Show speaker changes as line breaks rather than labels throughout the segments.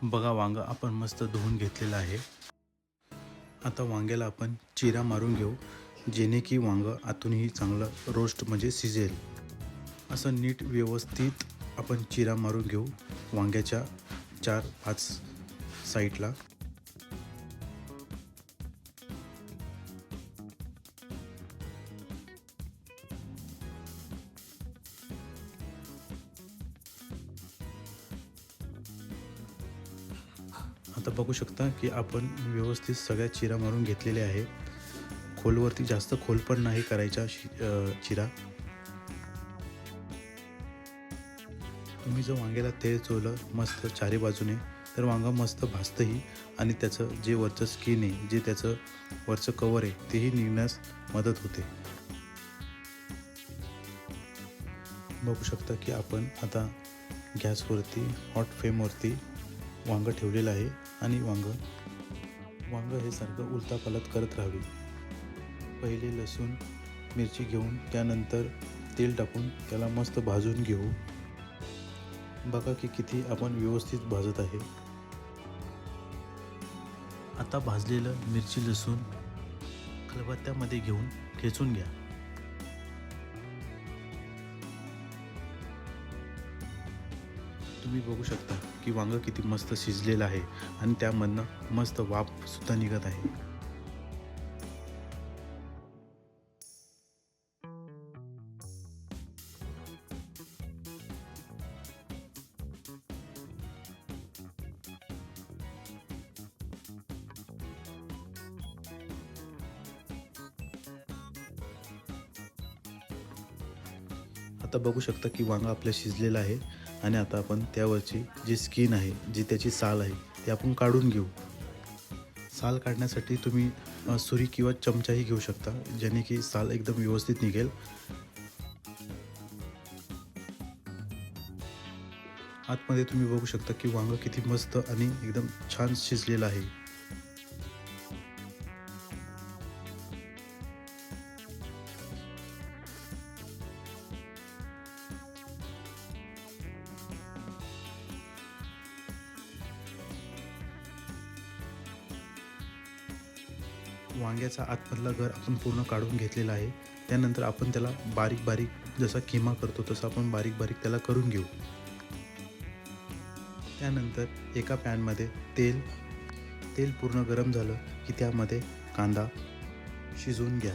बघा वांगं आपण मस्त धुवून घेतलेलं आहे। आता वांग्याला आपण चिरा मारून घेऊ, जेणे की वांगं आतूनही चांगलं रोस्ट म्हणजे शिजेल। असं नीट व्यवस्थित आपण चिरा मारून घेऊ वांग्याच्या 4-5 साईडला। आता बघू शकता की आपण व्यवस्थित सगळ्या चिरा मारून घेतलेले आहे। खोलवरती जास्त खोल पण नाही करायचा चिरा। तुम्ही जर वांग्याला तेल चोळलं मस्त चारी बाजूने तर वांगा मस्त भाजतही आणि त्याचं जे वरचं स्किन आहे, जे त्याचं वरचं कवर आहे तेही निघण्यास मदत होते। बघू शकता की आपण आता गॅसवरती हॉट फ्लेमवरती वांगं ठेवलेलं आहे आणि वांगं हे सारखं उलटा पालट करत राहावे। पहिले लसूण मिरची घेऊन त्यानंतर तेल टाकून त्याला मस्त भाजून घेऊ। बघा की किती आपण व्यवस्थित भाजत आहे। आता भाजलेलं मिरची लसूण खलबत्त्यामध्ये घेऊन ठेचून घ्या। तुम्ही बघू शकता की वांगं किती मस्त शिजलेलं आहे आणि त्यामधनं मस्त वाफ सुद्धा निघत आहे। आता बघू शकता की वांगा आपलं शिजलेलं आहे आणि आता आपण त्यावरची जी स्किन आहे, जी त्याची साल आहे ती आपण काढून घेऊ। साल काढण्यासाठी तुम्ही सुरी किंवा चमचाही घेऊ शकता, ज्याने की साल एकदम व्यवस्थित निघेल। आतमध्ये तुम्ही बघू शकता की वांगं किती मस्त आणि एकदम छान शिजलेलं आहे। वांग्याचा आतमधला गर आपण पूर्ण काढून घेतलेला आहे। त्यानंतर आपण त्याला बारीक बारीक जसा किमा करतो तसं आपण बारीक बारीक त्याला करून घेऊ। त्यानंतर एका पॅनमध्ये तेल पूर्ण गरम झालं की त्यामध्ये कांदा शिजवून घ्या।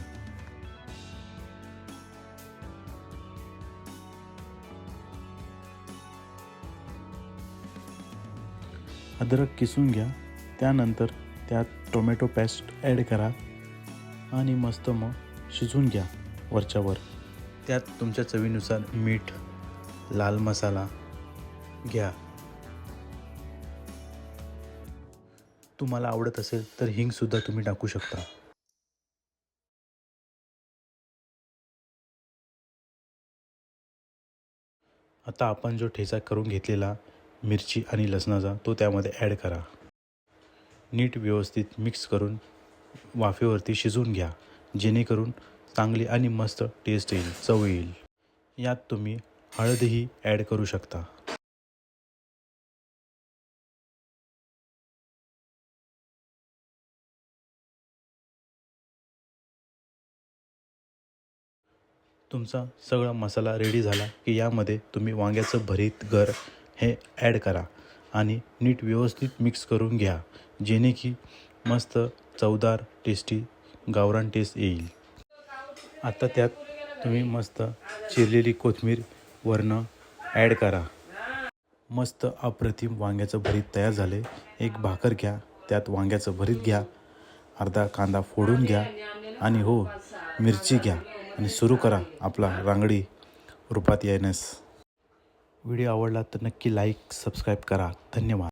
अद्रक किसून घ्या। त्यानंतर त्यात टोमॅटो पेस्ट ॲड करा आणि मस्त मग शिजवून घ्या वरच्या वर। त्यात तुमच्या चवीनुसार मीठ, लाल मसाला घ्या। तुम्हाला आवडत असेल तर हिंग सुद्धा तुम्ही टाकू शकता। आता आपण जो ठेचा करून घेतलेला मिरची आणि लसणाचा तो त्यामध्ये ॲड करा। नीट व्यवस्थित मिक्स करून वाफेवरती शिजवून घ्या, जेणेकरून चांगली आणि मस्त टेस्ट येईल, चव येईल। यात तुम्ही हळदही ॲड करू शकता। तुमचा सगळा मसाला रेडी झाला की यामध्ये तुम्ही वांग्याचं भरीत गर हे ॲड करा आणि नीट व्यवस्थित मिक्स करून घ्या, जेणे की मस्त चवदार टेस्टी गावरान टेस्ट येईल। आता त्यात तुम्ही मस्त चिरलेली कोथिंबीर वरनं ॲड करा। मस्त अप्रतिम वांग्याचं भरीत तयार झाले। एक भाकर घ्या, त्यात वांग्याचं भरीत घ्या, अर्धा कांदा फोडून घ्या आणि हो मिरची घ्या आणि सुरू करा आपला रांगडी रूपात येण्यास। व्हिडिओ आवडला तर नक्की लाईक सबस्क्राईब करा। धन्यवाद।